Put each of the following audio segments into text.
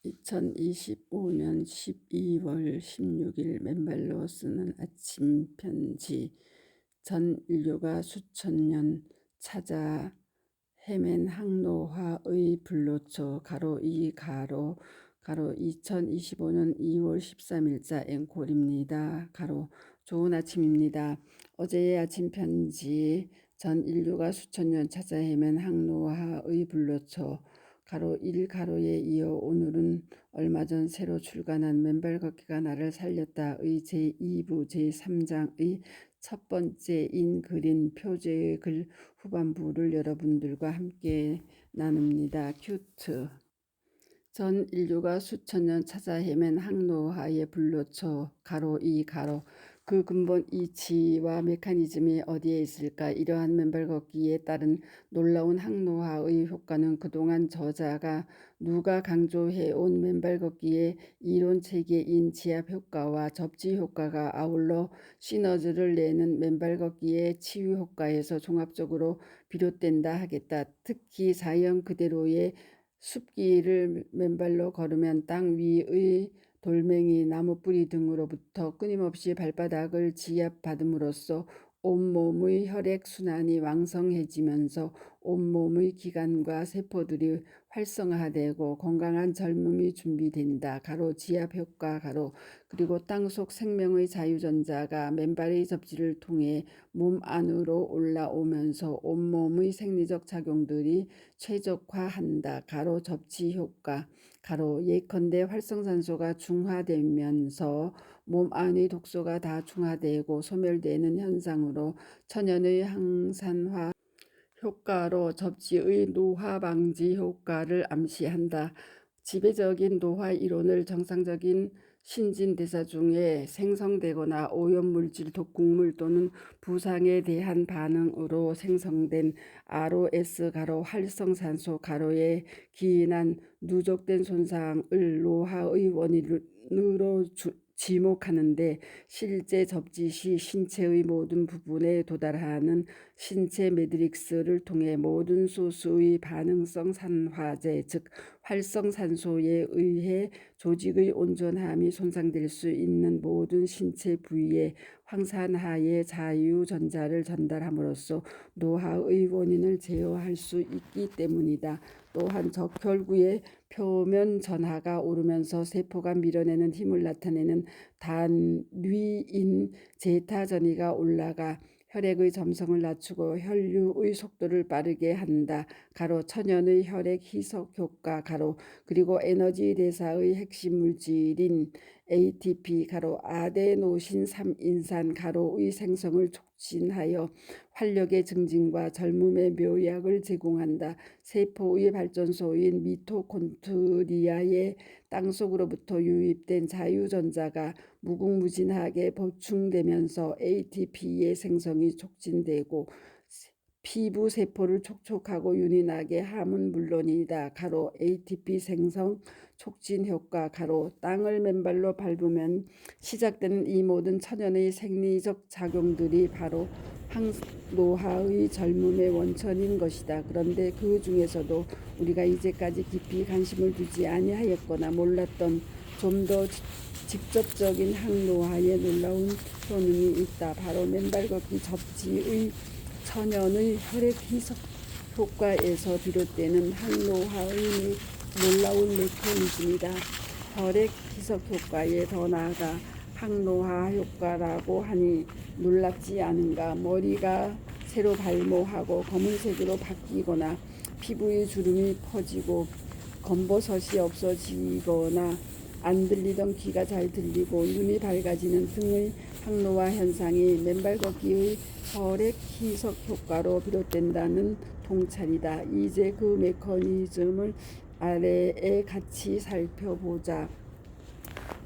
2025년 12월 16일 맨발로 쓰는 아침 편지. 전 인류가 수천 년 찾아 헤맨 항로화의 불로초 가로 2025년 2월 13일자 앵콜입니다. 가로 좋은 아침입니다. 어제의 아침 편지. 전 인류가 수천 년 찾아 헤맨 항로화의 불로초 가로 1 가로에 이어 오늘은 얼마 전 새로 출간한 맨발 걷기가 나를 살렸다의 제2부 제3장의 첫 번째인 그린 표제의 글 후반부를 여러분들과 함께 나눕니다. 큐트. 전 인류가 수천 년 찾아 헤맨 항로화의 불로초 가로 2 가로 그 근본 이치와 메커니즘이 어디에 있을까? 이러한 맨발 걷기에 따른 놀라운 항로화의 효과는 그동안 저자가 누가 강조해온 맨발 걷기의 이론 체계인 지압 효과와 접지 효과가 아울러 시너지를 내는 맨발 걷기의 치유 효과에서 종합적으로 비롯된다 하겠다. 특히 자연 그대로의 숲길을 맨발로 걸으면 땅 위의 돌멩이, 나무뿌리 등으로부터 끊임없이 발바닥을 지압받음으로써 온몸의 혈액순환이 왕성해지면서 온몸의 기관과 세포들이 활성화되고 건강한 젊음이 준비된다. 가로 지압 효과 가로 그리고 땅속 생명의 자유전자가 맨발의 접지를 통해 몸 안으로 올라오면서 온몸의 생리적 작용들이 최적화한다. 가로 접지 효과 가로 예컨대 활성산소가 중화되면서 몸 안의 독소가 다 중화되고 소멸되는 현상으로 천연의 항산화 효과로 접지의 노화 방지 효과를 암시한다. 지배적인 노화 이론을 정상적인 신진대사 중에 생성되거나 오염물질, 독극물 또는 부상에 대한 반응으로 생성된 ROS 가로 활성산소 가로에 기인한 누적된 손상을 노화의 원인으로 지목하는데 실제 접지 시 신체의 모든 부분에 도달하는 신체 매트릭스를 통해 모든 소수의 반응성 산화제 즉 활성산소에 의해 조직의 온전함이 손상될 수 있는 모든 신체 부위에 황산화의 자유전자를 전달함으로써 노화의 원인을 제어할 수 있기 때문이다. 또한 적혈구의 표면 전하가 오르면서 세포가 밀어내는 힘을 나타내는 단위인 제타 전이가 올라가 혈액의 점성을 낮추고 혈류의 속도를 빠르게 한다. 가로 천연의 혈액 희석 효과 가로 그리고 에너지 대사의 핵심 물질인 ATP 가로 아데노신 3인산 가로의 생성을 촉진하여 활력의 증진과 젊음의 묘약을 제공한다. 세포의 발전소인 미토콘드리아의 땅속으로부터 유입된 자유전자가 무궁무진하게 보충되면서 ATP의 생성이 촉진되고 피부 세포를 촉촉하고 윤이 나게 함은 물론이다. 가로 ATP 생성 촉진 효과 가로 땅을 맨발로 밟으면 시작되는 이 모든 천연의 생리적 작용들이 바로 항노화의 젊음의 원천인 것이다. 그런데 그 중에서도 우리가 이제까지 깊이 관심을 두지 아니하였거나 몰랐던 좀 더 직접적인 항노화의 놀라운 효능이 있다. 바로 맨발 걷기 접지의 천연의 혈액 희석 효과에서 비롯되는 항노화의 놀라운 메커니즘이다. 혈액 희석 효과에 더 나아가 항노화 효과라고 하니 놀랍지 않은가? 머리가 새로 발모하고 검은색으로 바뀌거나 피부의 주름이 퍼지고 검버섯이 없어지거나 안 들리던 귀가 잘 들리고 눈이 밝아지는 등의 항노화 현상이 맨발 걷기의 혈액 희석 효과로 비롯된다는 통찰이다. 이제 그 메커니즘을 아래에 같이 살펴보자.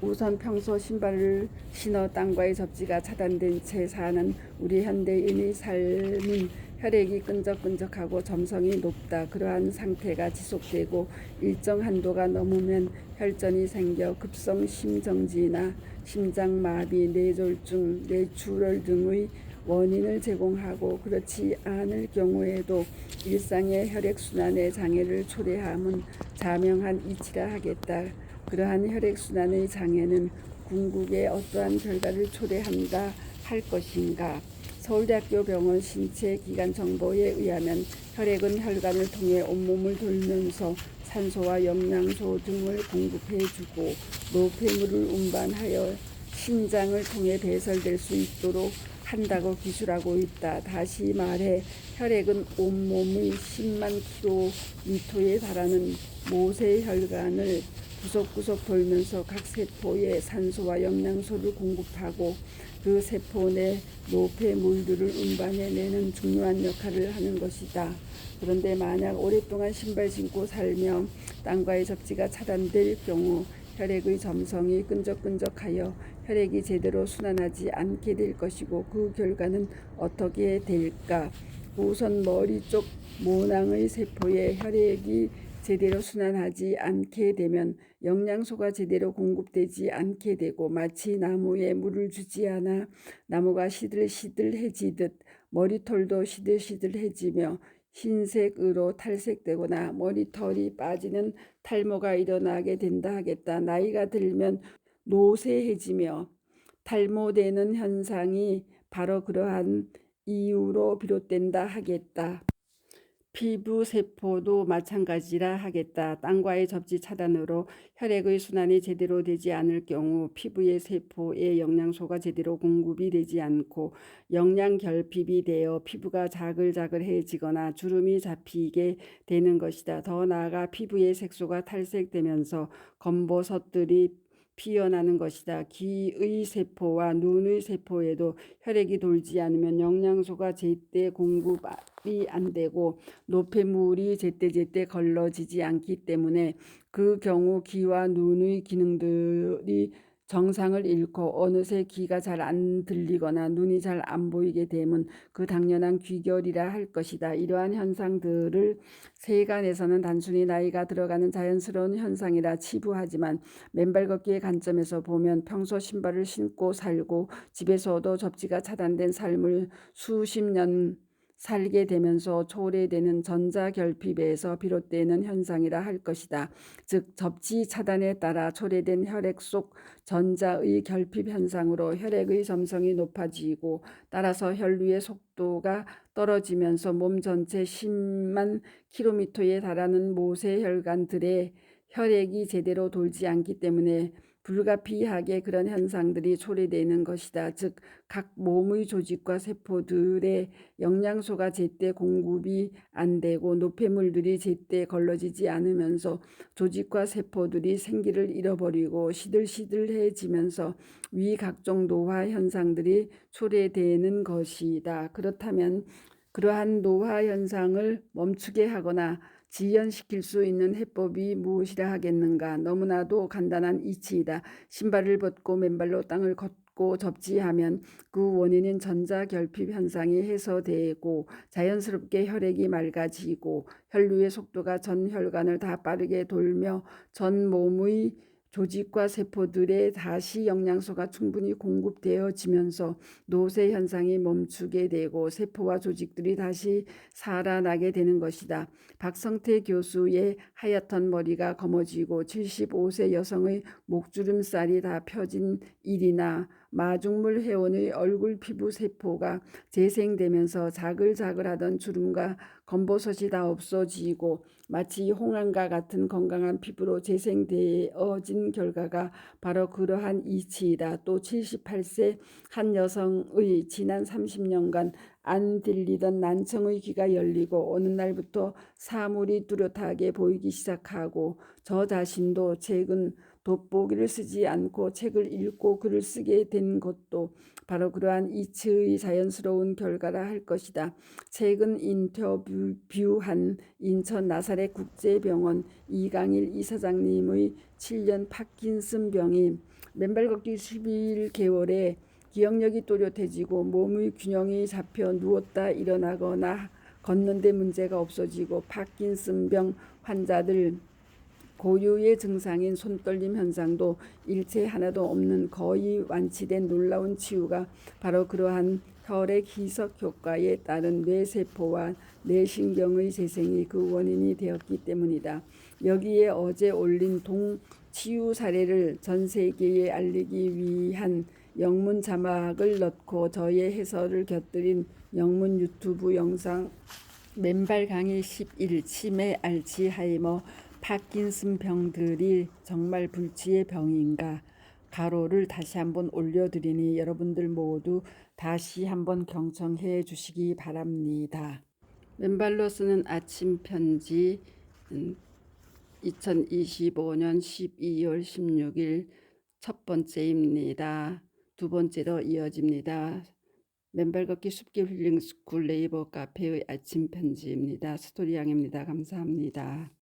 우선 평소 신발을 신어 땅과의 접지가 차단된 채 사는 우리 현대인의 삶은 혈액이 끈적끈적하고 점성이 높다. 그러한 상태가 지속되고 일정 한도가 넘으면 혈전이 생겨 급성 심정지나 심장마비, 뇌졸중, 뇌출혈 등의 원인을 제공하고 그렇지 않을 경우에도 일상의 혈액순환의 장애를 초래함은 자명한 이치라 하겠다. 그러한 혈액순환의 장애는 궁극에 어떠한 결과를 초래한다 할 것인가. 서울대학교 병원 신체기관정보에 의하면 혈액은 혈관을 통해 온몸을 돌면서 산소와 영양소 등을 공급해주고 노폐물을 운반하여 신장을 통해 배설될 수 있도록 한다고 기술하고 있다. 다시 말해 혈액은 온몸의 10만 킬로미터에 달하는 모세혈관을 구석구석 돌면서 각 세포에 산소와 영양소를 공급하고 그 세포 내 노폐물들을 운반해내는 중요한 역할을 하는 것이다. 그런데 만약 오랫동안 신발 신고 살며 땀과의 접지가 차단될 경우 혈액의 점성이 끈적끈적하여 혈액이 제대로 순환하지 않게 될 것이고 그 결과는 어떻게 될까? 우선 머리 쪽 모낭의 세포에 혈액이 제대로 순환하지 않게 되면 영양소가 제대로 공급되지 않게 되고 마치 나무에 물을 주지 않아 나무가 시들시들해지듯 머리털도 시들시들해지며 흰색으로 탈색되거나 머리털이 빠지는 탈모가 일어나게 된다 하겠다. 나이가 들면 노쇠해지며 탈모되는 현상이 바로 그러한 이유로 비롯된다 하겠다. 피부 세포도 마찬가지라 하겠다. 땀과의 접지 차단으로 혈액의 순환이 제대로 되지 않을 경우 피부의 세포에 영양소가 제대로 공급이 되지 않고 영양 결핍이 되어 피부가 자글자글해지거나 주름이 잡히게 되는 것이다. 더 나아가 피부의 색소가 탈색되면서 검버섯들이 피어나는 것이다. 귀의 세포와 눈의 세포에도 혈액이 돌지 않으면 영양소가 제때 공급이 안 되고 노폐물이 제때제때 걸러지지 않기 때문에 그 경우 귀와 눈의 기능들이 정상을 잃고 어느새 귀가 잘 안 들리거나 눈이 잘 안 보이게 되면 그 당연한 귀결이라 할 것이다. 이러한 현상들을 세간에서는 단순히 나이가 들어가는 자연스러운 현상이라 치부하지만 맨발 걷기의 관점에서 보면 평소 신발을 신고 살고 집에서도 접지가 차단된 삶을 수십 년 살게 되면서 초래되는 전자결핍에서 비롯되는 현상이라 할 것이다. 즉 접지 차단에 따라 초래된 혈액 속 전자의 결핍 현상으로 혈액의 점성이 높아지고 따라서 혈류의 속도가 떨어지면서 몸 전체 10만 킬로미터에 달하는 모세혈관들의 혈액이 제대로 돌지 않기 때문에 불가피하게 그런 현상들이 초래되는 것이다. 즉 각 몸의 조직과 세포들의 영양소가 제때 공급이 안 되고 노폐물들이 제때 걸러지지 않으면서 조직과 세포들이 생기를 잃어버리고 시들시들해지면서 위 각종 노화 현상들이 초래되는 것이다. 그렇다면 그러한 노화 현상을 멈추게 하거나 지연시킬 수 있는 해법이 무엇이라 하겠는가. 너무나도 간단한 이치이다. 신발을 벗고 맨발로 땅을 걷고 접지하면 그 원인은 전자결핍 현상이 해소되고 자연스럽게 혈액이 맑아지고 혈류의 속도가 전 혈관을 다 빠르게 돌며 전 몸의 조직과 세포들에 다시 영양소가 충분히 공급되어지면서 노쇠 현상이 멈추게 되고 세포와 조직들이 다시 살아나게 되는 것이다. 박성태 교수의 하얗던 머리가 검어지고 75세 여성의 목주름살이 다 펴진 일이나 마중물 회원의 얼굴 피부 세포가 재생되면서 자글자글하던 주름과 검버섯이 다 없어지고 마치 홍안과 같은 건강한 피부로 재생되어진 결과가 바로 그러한 이치이다. 또 78세 한 여성의 지난 30년간 안 들리던 난청의 귀가 열리고 어느 날부터 사물이 뚜렷하게 보이기 시작하고 저 자신도 최근 돋보기를 쓰지 않고 책을 읽고 글을 쓰게 된 것도 바로 그러한 이치의 자연스러운 결과라 할 것이다. 최근 인터뷰한 인천 나사렛 국제병원 이강일 이사장님의 7년 파킨슨병이 맨발 걷기 11개월에 기억력이 또렷해지고 몸의 균형이 잡혀 누웠다 일어나거나 걷는데 문제가 없어지고 파킨슨병 환자들 고유의 증상인 손떨림 현상도 일체 하나도 없는 거의 완치된 놀라운 치유가 바로 그러한 혈액 희석 효과에 따른 뇌세포와 뇌신경의 재생이 그 원인이 되었기 때문이다. 여기에 어제 올린 동치유 사례를 전 세계에 알리기 위한 영문 자막을 넣고 저의 해설을 곁들인 영문 유튜브 영상 맨발 강의 11 치매, 알츠하이머, 파킨슨 병들이 정말 불치의 병인가 가로를 다시 한번 올려드리니 여러분들 모두 다시 한번 경청해 주시기 바랍니다. 맨발로 쓰는 아침 편지 2025년 12월 16일 첫 번째입니다. 두 번째로 이어집니다. 맨발 걷기 숲길 힐링 스쿨 네이버 카페의 아침 편지입니다. 스토리양입니다. 감사합니다.